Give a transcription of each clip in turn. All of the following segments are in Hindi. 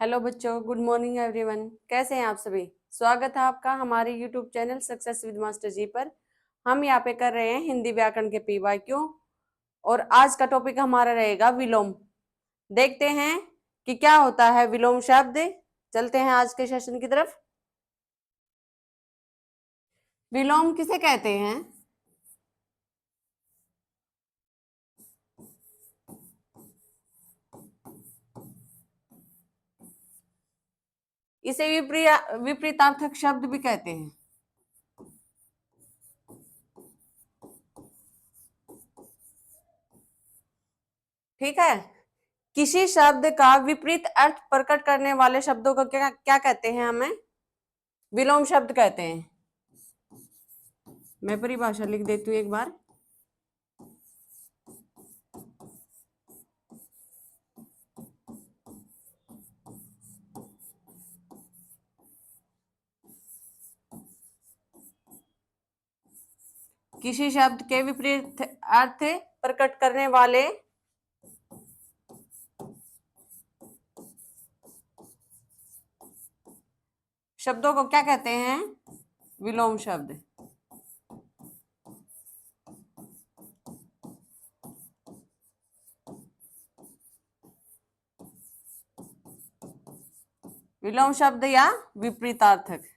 हेलो बच्चों, गुड मॉर्निंग एवरीवन। कैसे हैं आप सभी? स्वागत है आपका हमारे YouTube channel success with master ji पर। हम यहाँ पे कर रहे हैं हिंदी व्याकरण के पीवाईक्यू और आज का टॉपिक हमारा रहेगा विलोम। देखते हैं कि क्या होता है विलोम शब्द। चलते हैं आज के सेशन की तरफ। विलोम किसे कहते हैं? इसे विपरीतार्थक शब्द भी कहते हैं। ठीक है, किसी शब्द का विपरीत अर्थ प्रकट करने वाले शब्दों को क्या क्या कहते हैं? हमें विलोम शब्द कहते हैं। मैं परिभाषा लिख देती हूँ एक बार। किसी शब्द के विपरीत अर्थ प्रकट करने वाले शब्दों को क्या कहते हैं? विलोम शब्द। विलोम शब्द या विपरीतार्थक।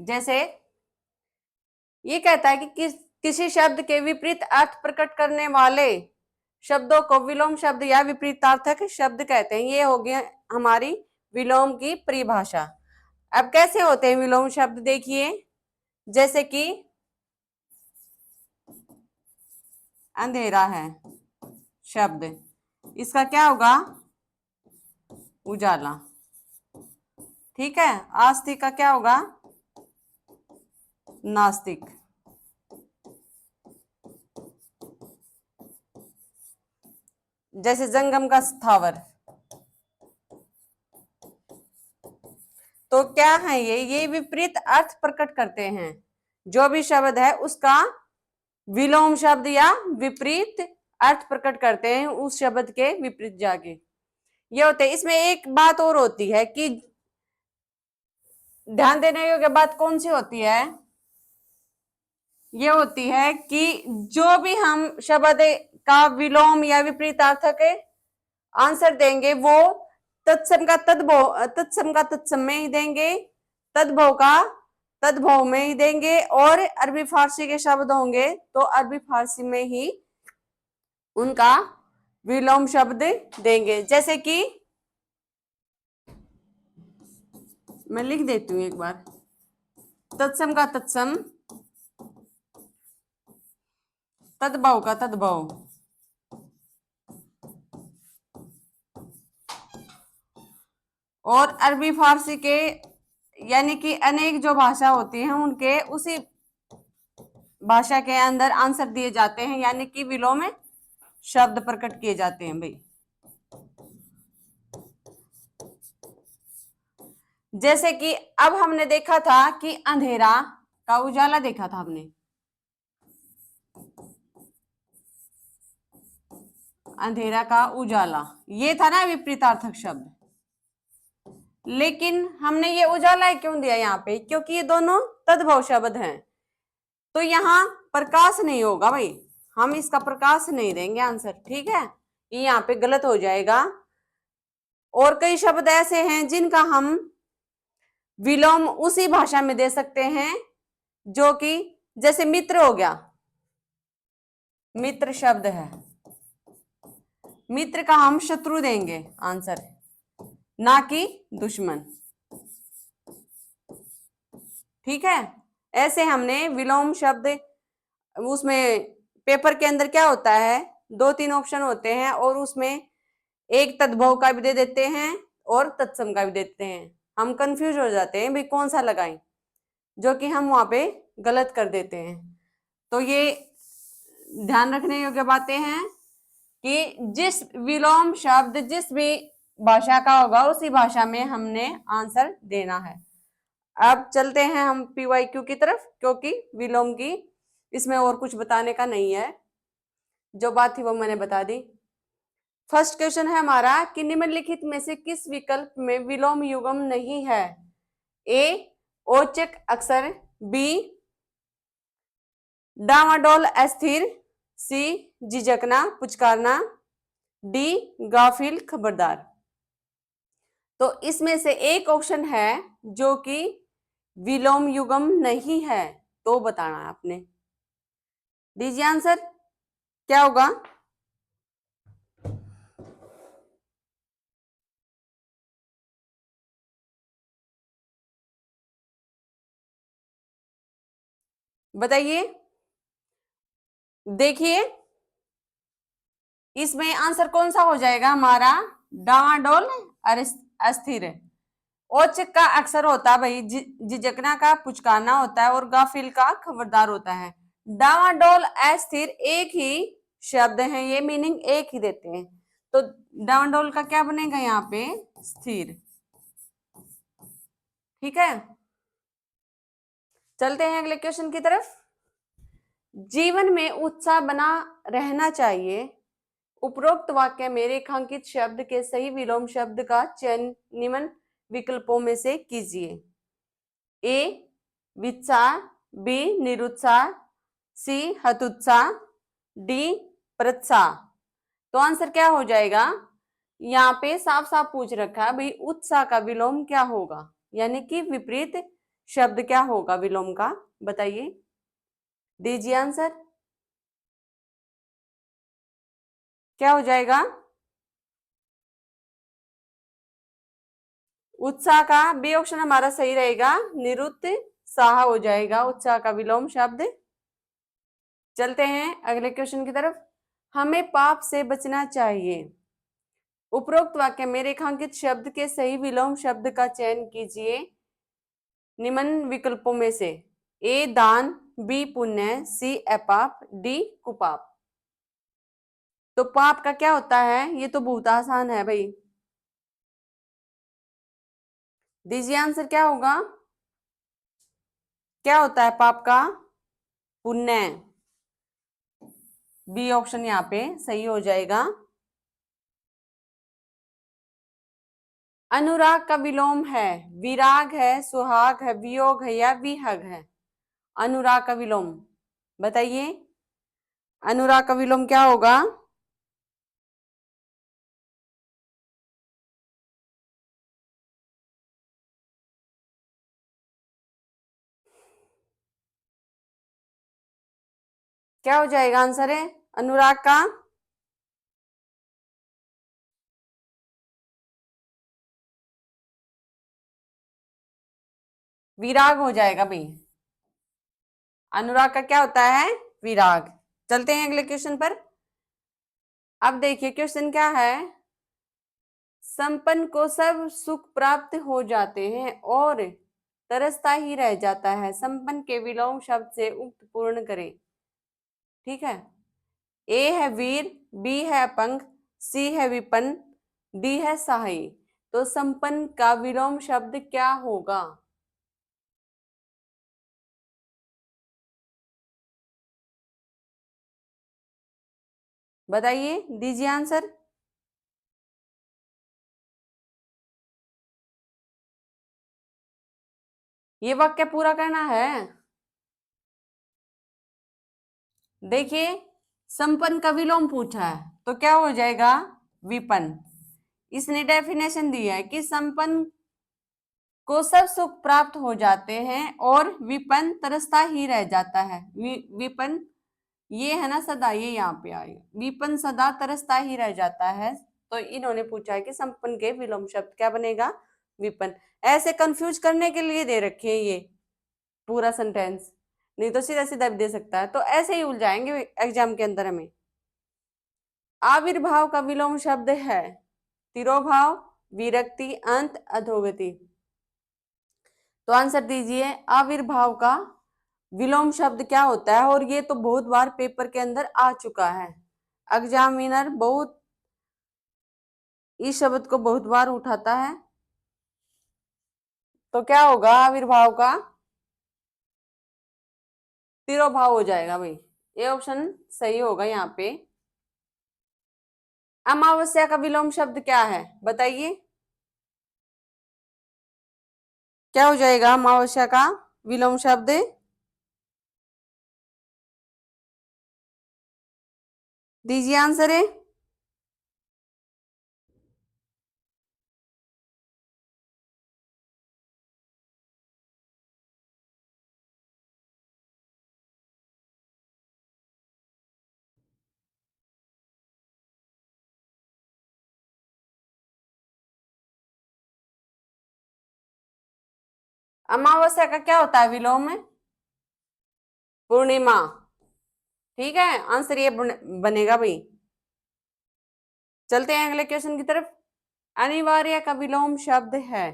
जैसे ये कहता है कि किसी शब्द के विपरीत अर्थ प्रकट करने वाले शब्दों को विलोम शब्द या विपरीतार्थक शब्द कहते हैं। ये हो गया हमारी विलोम की परिभाषा। अब कैसे होते हैं विलोम शब्द? देखिए, जैसे कि अंधेरा है शब्द, इसका क्या होगा? उजाला। ठीक है, आस्तिक का क्या होगा? नास्तिक। जैसे जंगम का स्थावर। तो क्या है ये विपरीत अर्थ प्रकट करते हैं। जो भी शब्द है उसका विलोम शब्द या विपरीत अर्थ प्रकट करते हैं उस शब्द के विपरीत जाके। ये होते हैं। इसमें एक बात और होती है कि ध्यान देने योग्य बात कौन सी होती है? ये होती है कि जो भी हम शब्द का विलोम या विपरीतार्थक आंसर देंगे वो तत्सम का तत्सम में ही देंगे, तद्भव का तद्भव में ही देंगे, और अरबी फारसी के शब्द होंगे तो अरबी फारसी में ही उनका विलोम शब्द देंगे। जैसे कि मैं लिख देती हूं एक बार। तत्सम का तत्सम, तद्भव का तद्भव, और अरबी फारसी के यानी कि अनेक जो भाषा होती हैं उनके उसी भाषा के अंदर आंसर दिए जाते हैं, यानी कि विलोम में शब्द प्रकट किए जाते हैं भाई। जैसे कि अब हमने देखा था कि अंधेरा का उजाला देखा था हमने। अंधेरा का उजाला, ये था ना विपरीतार्थक शब्द। लेकिन हमने ये उजाला क्यों दिया यहाँ पे? क्योंकि ये दोनों तद्भव शब्द हैं, तो यहाँ प्रकाश नहीं होगा भाई। हम इसका प्रकाश नहीं देंगे आंसर। ठीक है, ये यहाँ पे गलत हो जाएगा। और कई शब्द ऐसे हैं जिनका हम विलोम उसी भाषा में दे सकते हैं, जो कि जैसे मित्र हो गया। मित्र शब्द है, मित्र का हम शत्रु देंगे आंसर, ना कि दुश्मन। ठीक है, ऐसे हमने विलोम शब्द उसमें पेपर के अंदर क्या होता है, 2-3 ऑप्शन होते हैं और उसमें एक तद्भव का भी दे देते हैं और तत्सम का भी देते हैं। हम कंफ्यूज हो जाते हैं भाई कौन सा लगाएं, जो कि हम वहां पे गलत कर देते हैं। तो ये ध्यान रखने योग्य बातें हैं कि जिस विलोम शब्द जिस भी भाषा का होगा उसी भाषा में हमने आंसर देना है। अब चलते हैं हम PYQ की तरफ, क्योंकि विलोम की इसमें और कुछ बताने का नहीं है, जो बात थी वो मैंने बता दी। फर्स्ट क्वेश्चन है हमारा कि निम्नलिखित में से किस विकल्प में विलोम युग्म नहीं है? ए औचक अक्षर, बी डामाडोल अस्थिर, सी झिझकना पुचकारना, डी गाफिल खबरदार। तो इसमें से एक ऑप्शन है जो कि विलोम युग्म नहीं है, तो बताना है आपने। दीजिए आंसर, क्या होगा? बताइए। देखिए इसमें आंसर कौन सा हो जाएगा हमारा? डामाडोल अस्थिर। औचक का अक्षर होता है भाई, झिझकना का पुचकारना होता है, और गाफिल का खबरदार होता है। डामाडोल अस्थिर एक ही शब्द है, ये मीनिंग एक ही देते हैं। तो डामाडोल का क्या बनेगा यहाँ पे? स्थिर। ठीक है, चलते हैं अगले क्वेश्चन की तरफ। जीवन में उत्साह बना रहना चाहिए। उपरोक्त वाक्य में रेखांकित शब्द के सही विलोम शब्द का चयन निम्न विकल्पों में से कीजिए। ए वित्साह, बी निरुत्साह, सी हतोत्साह, डी प्रोत्साह। तो आंसर क्या हो जाएगा? यहाँ पे साफ साफ पूछ रखा है भाई, उत्साह का विलोम क्या होगा, यानी कि विपरीत शब्द क्या होगा विलोम का, बताइए, दीजिए आंसर, क्या हो जाएगा? उत्साह का बी ऑप्शन हमारा सही रहेगा, निरुत्साह हो जाएगा उत्साह का विलोम शब्द। चलते हैं अगले क्वेश्चन की तरफ। हमें पाप से बचना चाहिए। उपरोक्त वाक्य में रेखांकित शब्द के सही विलोम शब्द का चयन कीजिए निम्न विकल्पों में से। ए दान, बी पुण्य, सी अपाप, डी कुपाप। तो पाप का क्या होता है? ये तो बहुत आसान है भाई, दीजिए आंसर, क्या होगा? क्या होता है पाप का? पुण्य। बी ऑप्शन यहाँ पे सही हो जाएगा। अनुराग का विलोम है विराग है, सुहाग है, वियोग है या विहग है? अनुराग का विलोम बताइए, अनुराग का विलोम क्या होगा? क्या हो जाएगा आंसर है अनुराग का? विराग हो जाएगा भाई। अनुराग का क्या होता है? विराग। चलते हैं अगले क्वेश्चन पर। अब देखिए क्वेश्चन क्या है। संपन्न को सब सुख प्राप्त हो जाते हैं और तरसता ही रह जाता है। संपन्न के विलोम शब्द से उक्त पूर्ण करें। ठीक है, ए है वीर, बी है अपंग, सी है विपन्न, डी है सहाई। तो संपन्न का विलोम शब्द क्या होगा? बताइए, दीजिए आंसर। ये वाक्य पूरा करना है। देखिए संपन्न का विलोम पूछा है तो क्या हो जाएगा? विपन्न। इसने डेफिनेशन दी है कि संपन्न को सब सुख प्राप्त हो जाते हैं और विपन्न तरसता ही रह जाता है। विपन्न ये है ना सदा, ये यहाँ पे आएगा, विपन्न सदा तरसता ही रह जाता है। तो इन्होंने पूछा है कि संपन्न के विलोम शब्द क्या बनेगा? विपन्न। ऐसे कंफ्यूज करने के लिए दे रखे हैं ये पूरा सेंटेंस, नहीं तो सीधा सीधा भी दे सकता है, तो ऐसे ही उलझाएंगे एग्जाम के अंदर हमें। आविर्भाव का विलोम शब्द है तिरोभाव, विरक्ति, अंत, अधोगति। तो आंसर दीजिए, आविर्भाव का विलोम शब्द क्या होता है? और ये तो बहुत बार पेपर के अंदर आ चुका है, एग्जामिनर बहुत इस शब्द को बहुत बार उठाता है, तो क्या होगा आविर्भाव का तिरोभाव हो जाएगा भाई। ये ऑप्शन सही होगा यहाँ पे। अमावस्या का विलोम शब्द क्या है बताइए, क्या हो जाएगा अमावस्या का विलोम शब्द? दीजिए आंसर है। अमावस्या का क्या होता है विलोम में? पूर्णिमा। ठीक है, आंसर ये बनेगा भाई। चलते हैं अगले क्वेश्चन की तरफ। अनिवार्य का विलोम शब्द है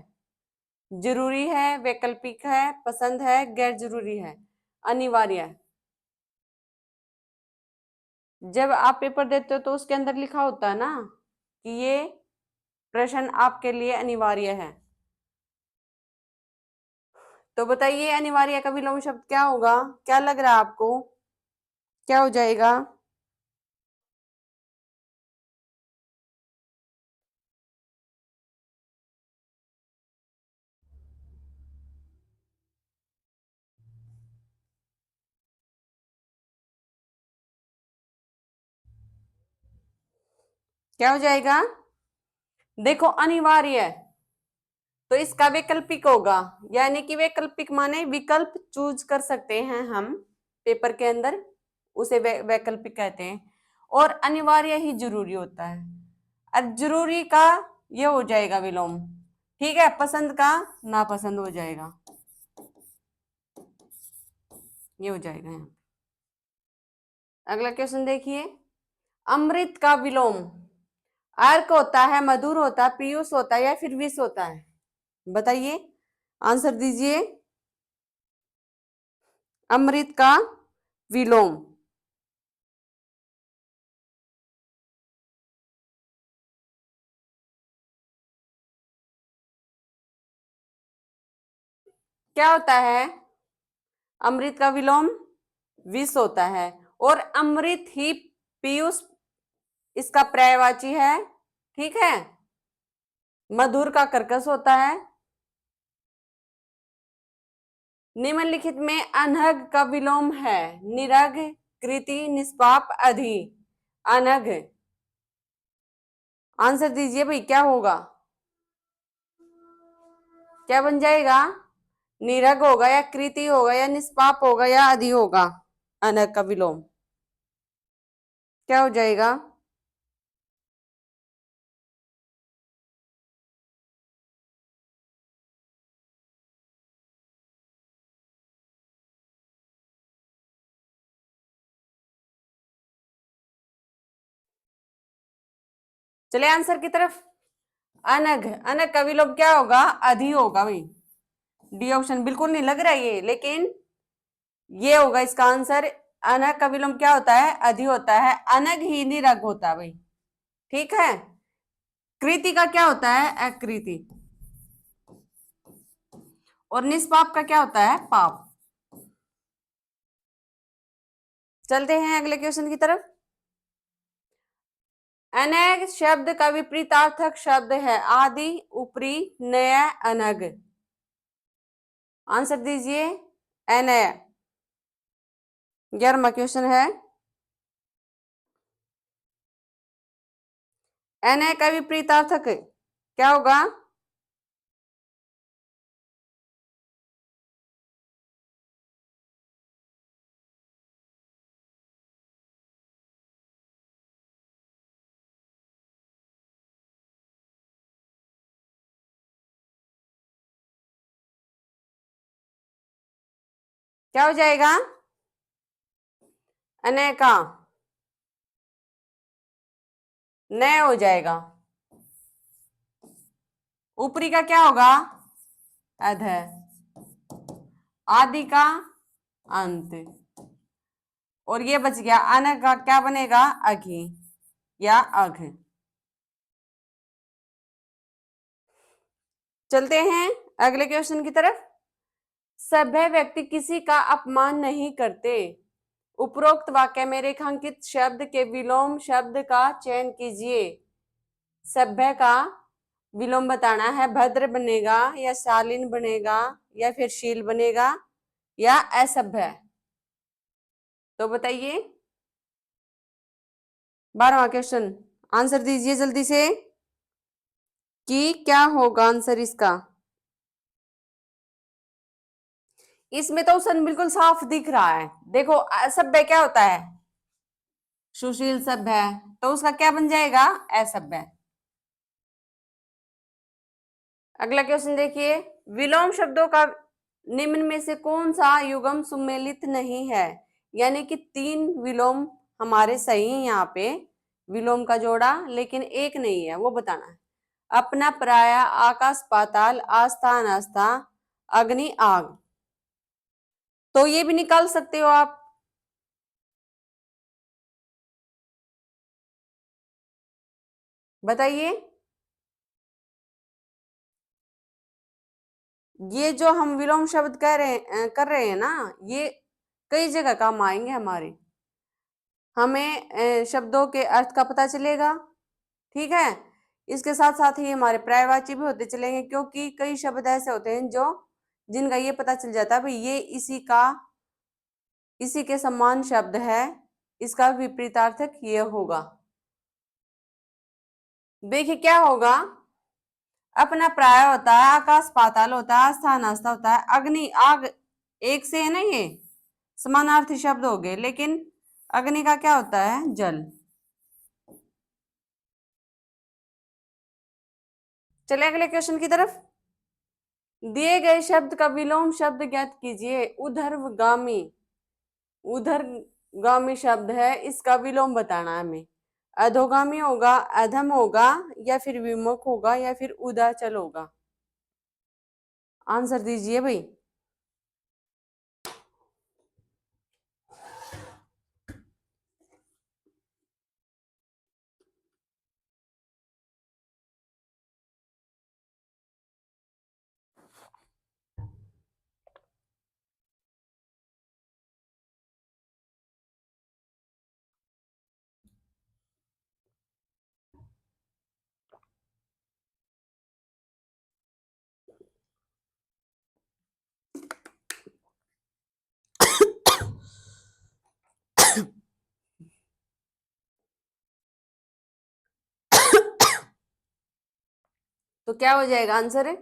जरूरी है, वैकल्पिक है, पसंद है, गैर जरूरी है। अनिवार्य, जब आप पेपर देते हो तो उसके अंदर लिखा होता है ना कि ये प्रश्न आपके लिए अनिवार्य है। तो बताइए अनिवार्य का विलोम शब्द क्या होगा, क्या लग रहा है आपको, क्या हो जाएगा? क्या हो जाएगा? देखो अनिवार्य तो इसका वैकल्पिक होगा, यानी कि वैकल्पिक माने विकल्प चूज कर सकते हैं हम पेपर के अंदर, उसे वैकल्पिक कहते हैं। और अनिवार्य ही जरूरी होता है। अब जरूरी का ये हो जाएगा विलोम, ठीक है, पसंद का नापसंद हो जाएगा, ये हो जाएगा यहाँ। अगला क्वेश्चन देखिए। अमृत का विलोम अर्क होता है, मधुर होता है, पीयूष होता है या फिर विष होता है? बताइए, आंसर दीजिए। अमृत का विलोम क्या होता है? अमृत का विलोम विष होता है। और अमृत ही पीयूष इसका पर्यायवाची है, ठीक है। मधुर का कर्कश होता है। निम्नलिखित में अनघ का विलोम है निरघ, कृति, निष्पाप, अधि। अनघ, आंसर दीजिए भाई, क्या होगा, क्या बन जाएगा? निरघ होगा या कृति होगा या निष्पाप होगा या अधि होगा? अनघ का विलोम क्या हो जाएगा? चले आंसर की तरफ। अनघ, अनघ का विलोम क्या होगा? अधि होगा भाई। डी ऑप्शन बिल्कुल नहीं लग रहा है ये, लेकिन ये होगा इसका आंसर। अनघ का विलोम क्या होता है? अधि होता है। अनघ ही निरघ होता है भाई, ठीक है। कृति का क्या होता है? अकृति। और निष्पाप का क्या होता है? पाप। चलते हैं अगले क्वेश्चन की तरफ। अनैग शब्द का विपरीतार्थक शब्द है आदि, ऊपरी, नया, अनग। आंसर दीजिए। अनय, 11वां क्वेश्चन है। अनय का विपरीतार्थक क्या होगा? क्या हो जाएगा अनय का? नय हो जाएगा। ऊपरी का क्या होगा? अध। आदि का अंत। और ये बच गया अन का क्या बनेगा? अघि या अघ। चलते हैं अगले क्वेश्चन की तरफ। सभ्य व्यक्ति किसी का अपमान नहीं करते। उपरोक्त वाक्य में रेखांकित शब्द के विलोम शब्द का चयन कीजिए। सभ्य का विलोम बताना है। भद्र बनेगा या शालीन बनेगा या फिर शील बनेगा या असभ्य, तो बताइए। 12वां क्वेश्चन, आंसर दीजिए जल्दी से कि क्या होगा आंसर इसका। इसमें तो ऑप्शन बिल्कुल साफ दिख रहा है। देखो असभ्य क्या होता है, सुशील सभ्य, तो उसका क्या बन जाएगा, असभ्य। अगला क्वेश्चन देखिए, विलोम शब्दों का निम्न में से कौन सा युग्म सुमेलित नहीं है। यानी कि 3 विलोम हमारे सही है यहाँ पे, विलोम का जोड़ा, लेकिन एक नहीं है, वो बताना है। अपना पराया, आकाश पाताल, आस्था अनास्था, अग्नि आग, तो ये भी निकाल सकते हो आप। बताइए, ये जो हम विलोम शब्द कर रहे हैं ना, ये कई जगह काम आएंगे हमारे। हमें शब्दों के अर्थ का पता चलेगा, ठीक है। इसके साथ साथ ही हमारे पर्यायवाची भी होते चलेंगे, क्योंकि कई शब्द ऐसे होते हैं जो जिनका ये पता चल जाता है भाई ये इसी के समान शब्द है, इसका विपरीतार्थक ये होगा। देखिए क्या होगा, अपना प्राय होता है, आकाश पाताल होता है, आस्था अनास्था होता है, अग्नि आग, एक से है ना, ये समानार्थी शब्द हो गए, लेकिन अग्नि का क्या होता है, जल। चले अगले क्वेश्चन की तरफ। दिए गए शब्द का विलोम शब्द ज्ञात कीजिए। उधर्वगामी, उधरगामी शब्द है, इसका विलोम बताना है हमें। अधोगामी होगा, अधम होगा, या फिर विमुख होगा, या फिर उदाचल होगा। आंसर दीजिए भाई। तो क्या हो जाएगा आंसर है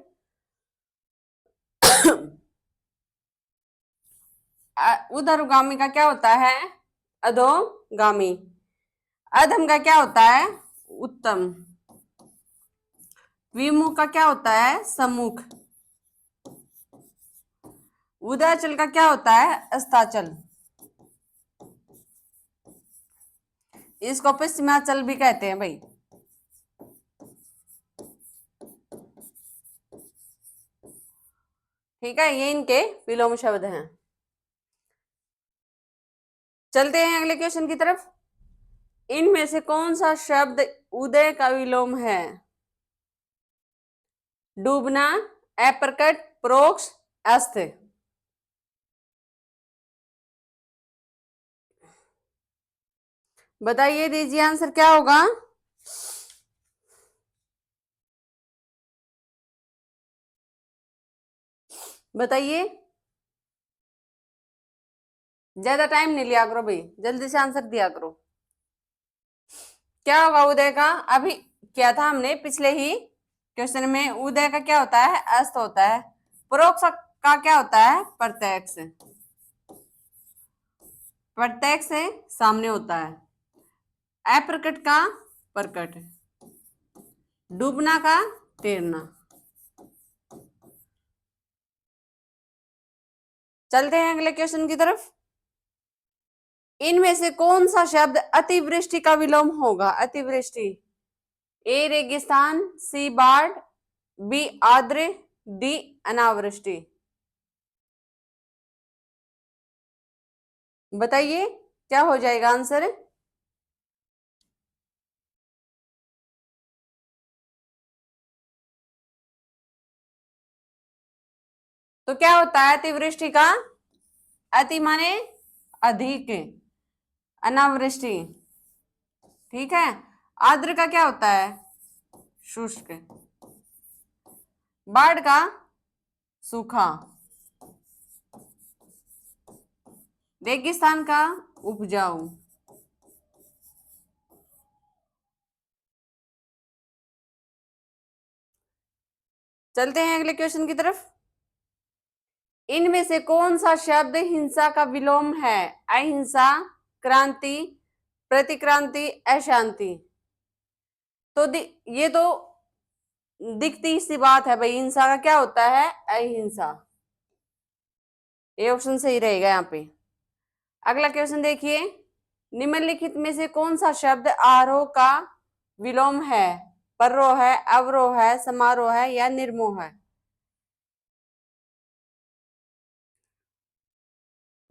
उधरगामी का क्या होता है, अधोगामी। अधम का क्या होता है, उत्तम। विमुख का क्या होता है, सम्मुख। उदयचल का क्या होता है, अस्ताचल। इसको पश्चिमाचल भी कहते हैं भाई। ठीक है, ये इनके विलोम शब्द हैं। चलते हैं अगले क्वेश्चन की तरफ। इनमें से कौन सा शब्द उदय का विलोम है। डूबना, अप्रकट, प्रोक्ष, अस्थ। बताइए, दीजिए आंसर क्या होगा। बताइए, ज्यादा टाइम नहीं लिया करो भाई, जल्दी से आंसर दिया करो। क्या होगा उदय का, अभी क्या था हमने पिछले ही क्वेश्चन में। उदय का क्या होता है, अस्त होता है। परोक्ष का क्या होता है, प्रत्यक्ष। प्रत्यक्ष से सामने होता है। अप्रकट का प्रकट, डूबना का तैरना। चलते हैं अगले क्वेश्चन की तरफ। इनमें से कौन सा शब्द अतिवृष्टि का विलोम होगा। अतिवृष्टि, ए रेगिस्तान, सी बाढ़, बी आर्द्र, डी अनावृष्टि। बताइए क्या हो जाएगा आंसर। तो क्या होता है अतिवृष्टि का? अति माने अधिक, अनावृष्टि। ठीक है। आर्द्र का क्या होता है? शुष्क। बाढ़ का? सूखा। रेगिस्तान का? उपजाऊ। चलते हैं अगले क्वेश्चन की तरफ। इनमें से कौन सा शब्द हिंसा का विलोम है? अहिंसा, क्रांति, प्रतिक्रांति, अशांति। तो ये तो दिखती सी बात है भाई, हिंसा का क्या होता है? अहिंसा। ये ऑप्शन सही रहेगा यहाँ पे। अगला क्वेश्चन देखिए, निम्नलिखित में से कौन सा शब्द आरोह का विलोम है? पररोह है, अवरोह है, समारोह है या निर्मोह है?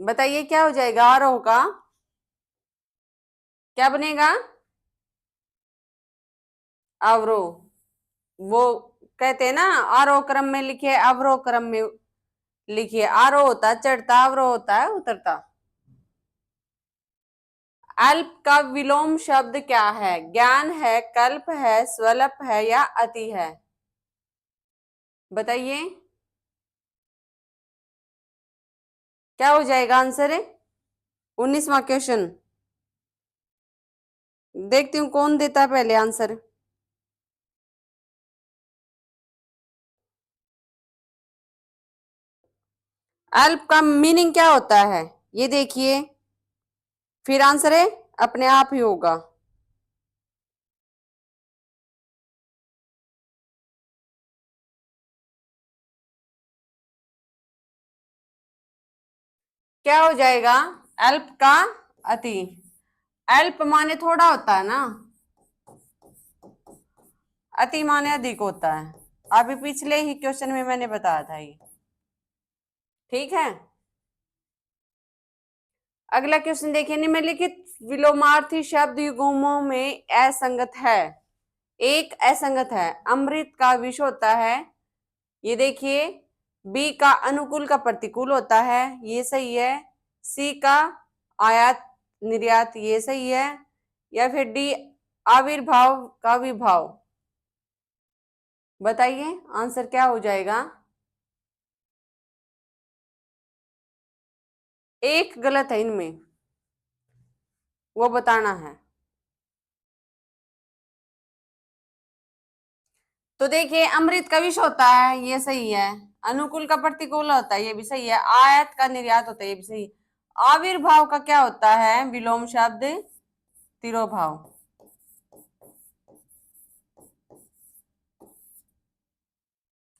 बताइए क्या हो जाएगा आरोह का? क्या बनेगा? अवरोह। वो कहते हैं ना, आरोह क्रम में लिखिए, अवरोह क्रम में लिखिए। आरोह होता है चढ़ता, अवरोह होता है उतरता। अल्प का विलोम शब्द क्या है? ज्ञान है, कल्प है, स्वल्प है या अति है? बताइए क्या हो जाएगा आंसर है? 19वां क्वेश्चन देखती हूँ कौन देता है पहले आंसर। अल्प का मीनिंग क्या होता है ये देखिए, फिर आंसर है अपने आप ही होगा। क्या हो जाएगा? अल्प का अति। अल्प माने थोड़ा होता है ना, अति माने अधिक होता है। अभी पिछले ही क्वेश्चन में मैंने बताया था ये। ठीक है। अगला क्वेश्चन देखिए, निम्नलिखित विलोमार्थी शब्द युग्मों में असंगत है। एक असंगत है, अमृत का विष होता है, ये देखिए। बी का अनुकूल का प्रतिकूल होता है, ये सही है। सी का आयात निर्यात, ये सही है। या फिर डी आविर्भाव का विभाव। बताइए आंसर क्या हो जाएगा? एक गलत है इनमें, वो बताना है। तो देखिए, अमृत का विष होता है, ये सही है। अनुकूल का प्रतिकूल होता है, ये भी सही है। आयत का निर्यात होता है, ये भी सही है। आविर्भाव का क्या होता है? विलोम शब्द तिरोभाव।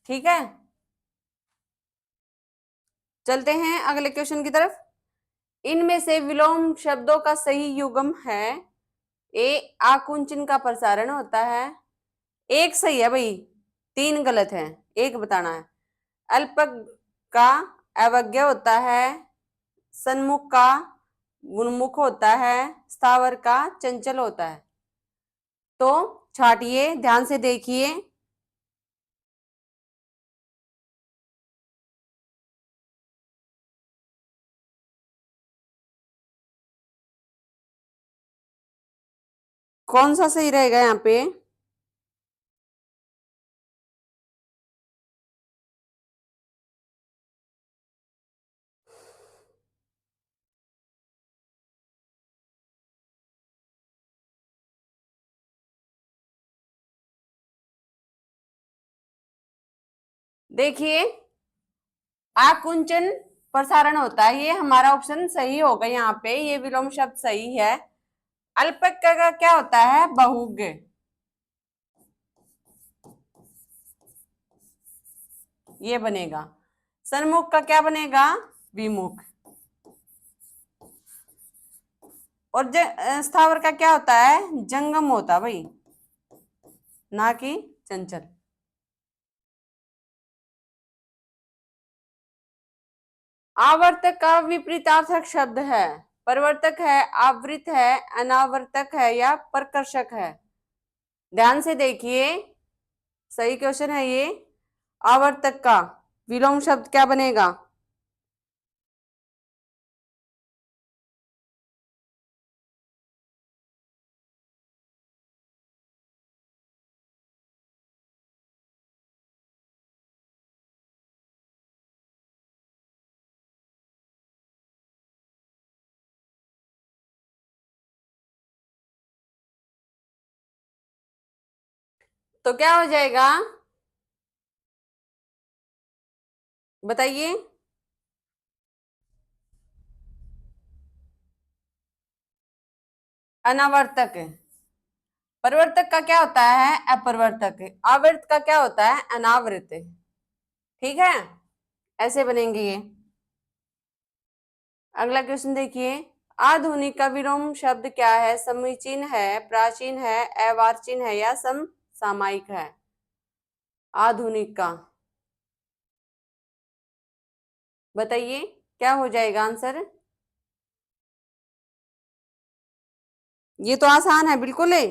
ठीक है। चलते हैं अगले क्वेश्चन की तरफ। इनमें से विलोम शब्दों का सही युग्म है। ए आकुंचन का प्रसारण होता है, एक सही है भाई, तीन गलत है, एक बताना है। अल्प का अवज्ञा होता है, सन्मुख का उन्मुख होता है, स्थावर का चंचल होता है। तो छाटिए, ध्यान से देखिए। कौन सा सही रहेगा यहाँ पे? देखिए, आकुंचन प्रसारण होता है, ये हमारा ऑप्शन सही होगा यहाँ पे, ये विलोम शब्द सही है। अल्पक का क्या होता है? बहुग, ये बनेगा। सन्मुख का क्या बनेगा? विमुख। और स्थावर का क्या होता है? जंगम होता है भाई, ना कि चंचल। आवर्तक का विपरीतार्थक शब्द है, परिवर्तक है, आवृत है, अनावर्तक है या प्रकर्षक है? ध्यान से देखिए, सही क्वेश्चन है ये। आवर्तक का विलोम शब्द क्या बनेगा? तो क्या हो जाएगा बताइए? अनावर्तक। परिवर्तक का क्या होता है? अपरिवर्तक। आवर्त का क्या होता है? अनावृत। ठीक है, ऐसे बनेंगे ये। अगला क्वेश्चन देखिए, आधुनिक का विलोम शब्द क्या है? समीचीन है, प्राचीन है, अर्वाचीन है या समसामयिक है? आधुनिक का बताइए क्या हो जाएगा आंसर? ये तो आसान है बिल्कुल है।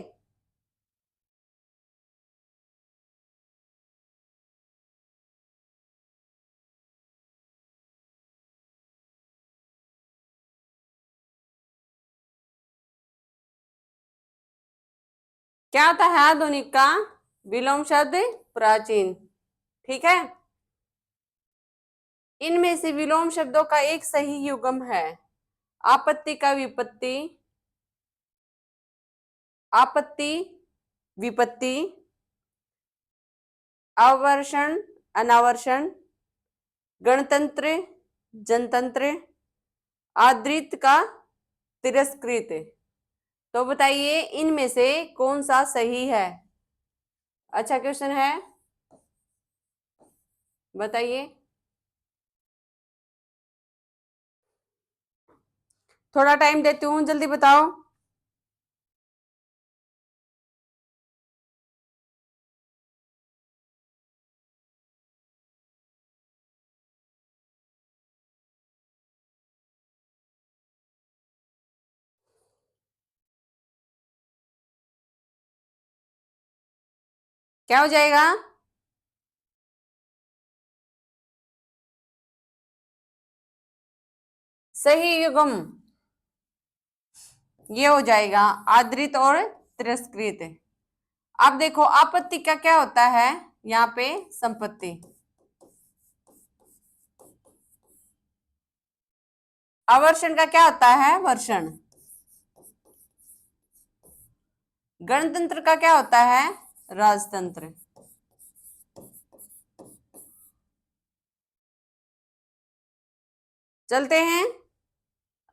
क्या होता है आधुनिक का विलोम शब्द? प्राचीन। ठीक है, इनमें से विलोम शब्दों का एक सही युग्म है। आपत्ति का विपत्ति, आपत्ति विपत्ति, अवर्षण अनावर्षण, गणतंत्र जनतंत्र, आदृत का तिरस्कृत। तो बताइए इनमें से कौन सा सही है? अच्छा क्वेश्चन है, बताइए। थोड़ा टाइम देती हूँ, जल्दी बताओ। क्या हो जाएगा? सही युग्म ये हो जाएगा आदृत और तिरस्कृत। अब देखो आपत्ति का क्या होता है? यहाँ पे संपत्ति। अवर्षण का क्या होता है? वर्षण। गणतंत्र का क्या होता है? राजतंत्र। चलते हैं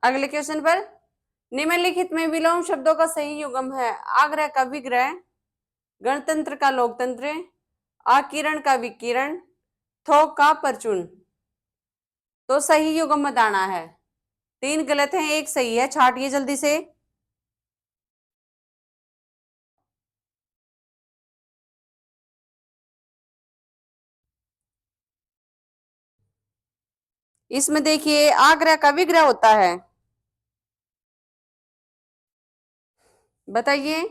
अगले क्वेश्चन पर। निम्नलिखित में विलोम शब्दों का सही युग्म है। आग्रह का विग्रह, गणतंत्र का लोकतंत्र, आकिरण का विकिरण, थोक का परचून। तो सही युग्म बताना है। 3 गलत हैं, 1 सही है, छाटिए जल्दी से। इसमें देखिए आग्रह का विग्रह होता है। बताइए।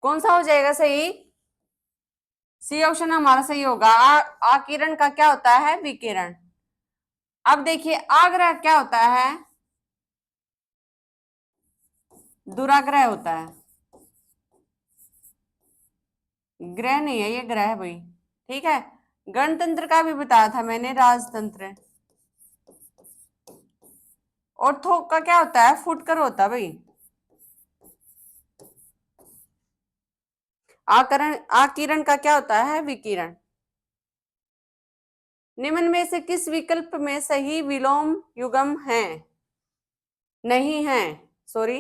कौन सा हो जाएगा सही? सी ऑप्शन हमारा सही होगा। आकिरण का क्या होता है? विकिरण। अब देखिए आग्रह क्या होता है? दुराग्रह होता है। ग्रह नहीं है, ये ग्रह है भाई। ठीक है, गणतंत्र का भी बताया था मैंने, राजतंत्र। और थोक का क्या होता है? फुटकर होता है भाई। आकरण आकिरण का क्या होता है? विकिरण। निम्न में से किस विकल्प में सही विलोम युग्म है? नहीं है, सॉरी,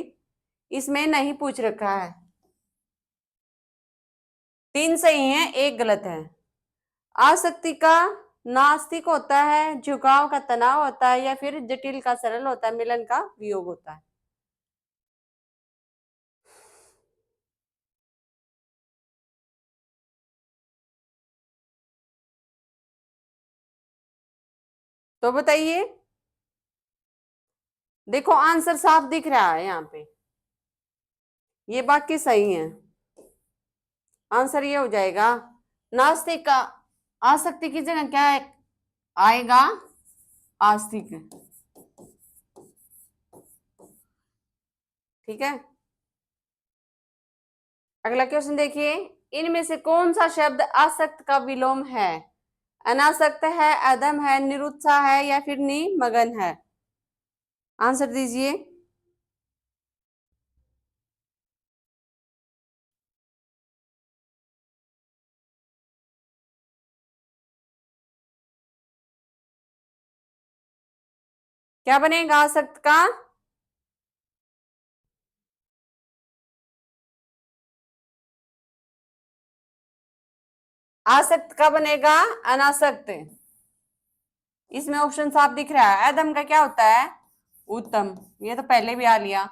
इसमें नहीं पूछ रखा है। 3 सही है, 1 गलत है। आसक्ति का नास्तिक होता है, झुकाव का तनाव होता है, या फिर जटिल का सरल होता है, मिलन का वियोग होता है। तो बताइए। देखो आंसर साफ दिख रहा है यहाँ पे, ये बाकी सही है। आंसर ये हो जाएगा, नास्तिक का आसक्ति की जगह क्या है आएगा, आस्तिक। ठीक है, अगला क्वेश्चन देखिए। इनमें से कौन सा शब्द आसक्त का विलोम है? अनासक्त है, अधम है, निरुत्साह है, या फिर निमग्न है? आंसर दीजिए। क्या बनेगा आसक्त का? आसक्त का बनेगा अनासक्त। इसमें ऑप्शन साफ दिख रहा है। अधम का क्या होता है? उत्तम, ये तो पहले भी आ लिया।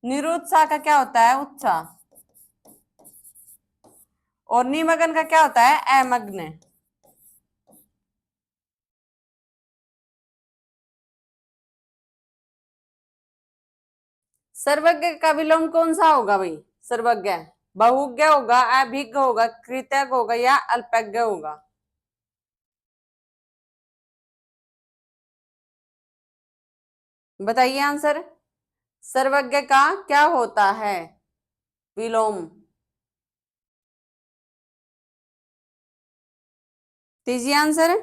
निरुत्साह का क्या होता है? उत्साह। और निमग्न का क्या होता है? अमग्न। सर्वज्ञ का विलोम कौन सा होगा भाई? सर्वज्ञ बहुज्ञ होगा, अभिज्ञ होगा, कृतज्ञ होगा, या अल्पज्ञ होगा? बताइए आंसर। सर्वज्ञ का क्या होता है विलोम? दीजिए आंसर।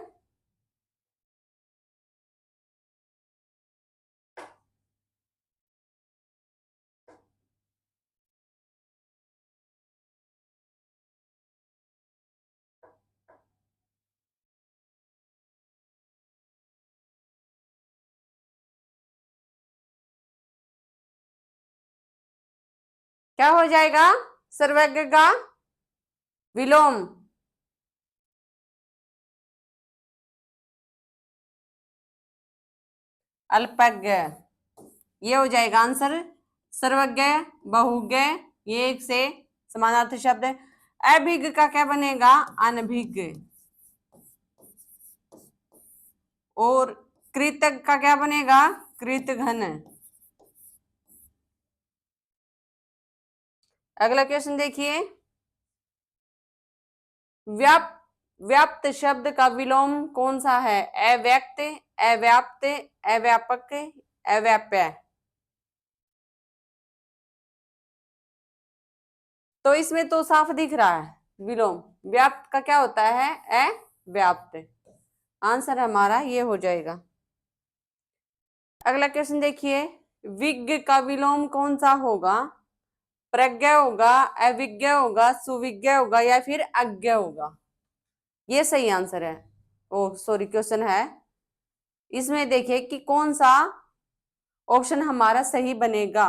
क्या हो जाएगा सर्वज्ञ का विलोम? अल्पज्ञ, ये हो जाएगा आंसर। सर्वज्ञ, बहुज्ञ, ये एक से समानार्थी शब्द है। अभिज्ञ का क्या बनेगा? अनभिज्ञ। और कृतज्ञ का क्या बनेगा? कृतघ्न। अगला क्वेश्चन देखिए। व्याप्त व्याप्त शब्द का विलोम कौन सा है? अव्यक्त, अव्याप्त, अव्यापक, अव्याप्य? तो इसमें तो साफ दिख रहा है विलोम। व्याप्त का क्या होता है? अव्याप्त। आंसर हमारा ये हो जाएगा। अगला क्वेश्चन देखिए। विज्ञ का विलोम कौन सा होगा? प्रज्ञ होगा, अविज्ञ होगा, सुविज्ञ होगा, या फिर अज्ञ होगा? ये सही आंसर है। ओ सॉरी, क्वेश्चन है। इसमें देखिए कि कौन सा ऑप्शन हमारा सही बनेगा।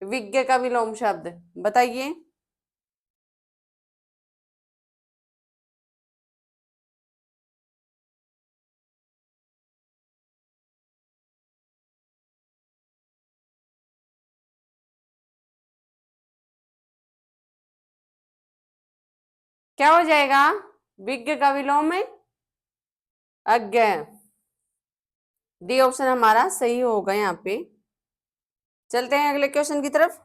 विज्ञ का विलोम शब्द बताइए। क्या हो जाएगा विज्ञ का विलोम में? अज्ञ। डी ऑप्शन हमारा सही होगा यहाँ पे। चलते हैं अगले क्वेश्चन की तरफ।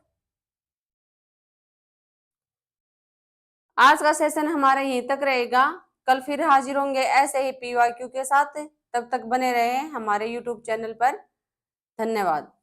आज का सेशन हमारा यहीं तक रहेगा। कल फिर हाजिर होंगे ऐसे ही PYQ के साथ। तब तक बने रहे हमारे YouTube चैनल पर। धन्यवाद।